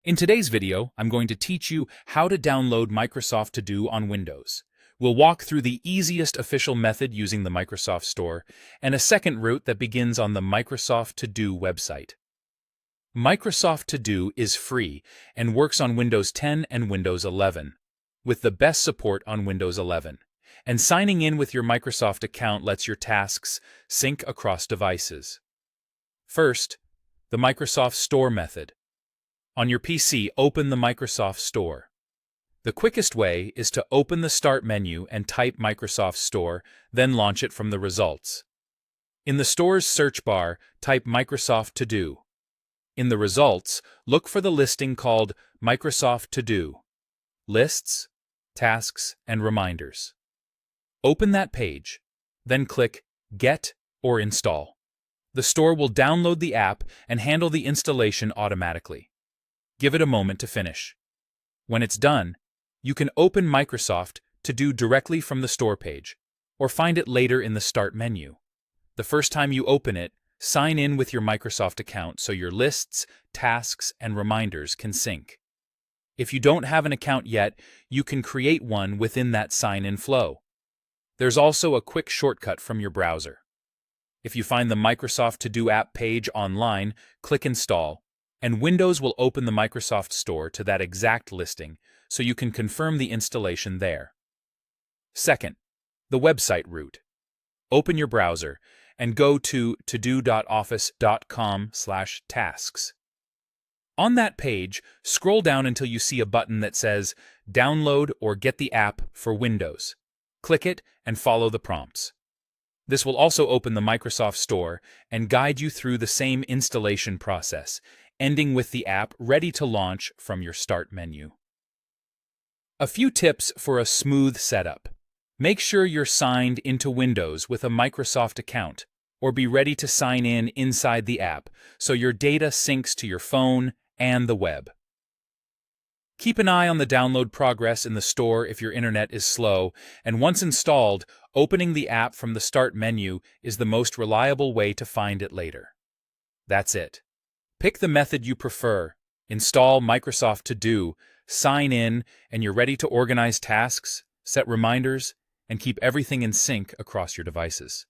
In today's video, I'm going to teach you how to download Microsoft To Do on Windows. We'll walk through the easiest official method using the Microsoft Store and a second route that begins on the Microsoft To Do website. Microsoft To Do is free and works on Windows 10 and Windows 11, with the best support on Windows 11. And signing in with your Microsoft account lets your tasks sync across devices. First, the Microsoft Store method. On your PC, open the Microsoft Store. The quickest way is to open the Start menu and type Microsoft Store, then launch it from the results. In the Store's search bar, type Microsoft To Do. In the results, look for the listing called Microsoft To Do, Lists, Tasks, and Reminders. Open that page, then click Get or Install. The Store will download the app and handle the installation automatically. Give it a moment to finish. When it's done, you can open Microsoft To Do directly from the Store page, or find it later in the Start menu. The first time you open it, sign in with your Microsoft account so your lists, tasks, and reminders can sync. If you don't have an account yet, you can create one within that sign-in flow. There's also a quick shortcut from your browser. If you find the Microsoft To Do app page online, click Install, and Windows will open the Microsoft Store to that exact listing so you can confirm the installation there. Second, the website route. Open your browser and go to todo.office.com/tasks. On that page, scroll down until you see a button that says Download or Get the App for Windows. Click it and follow the prompts. This will also open the Microsoft Store and guide you through the same installation process, ending with the app ready to launch from your Start menu. A few tips for a smooth setup. Make sure you're signed into Windows with a Microsoft account, or be ready to sign in inside the app so your data syncs to your phone and the web. Keep an eye on the download progress in the Store if your internet is slow, and once installed, opening the app from the Start menu is the most reliable way to find it later. That's it. Pick the method you prefer, install Microsoft To Do, sign in, and you're ready to organize tasks, set reminders, and keep everything in sync across your devices.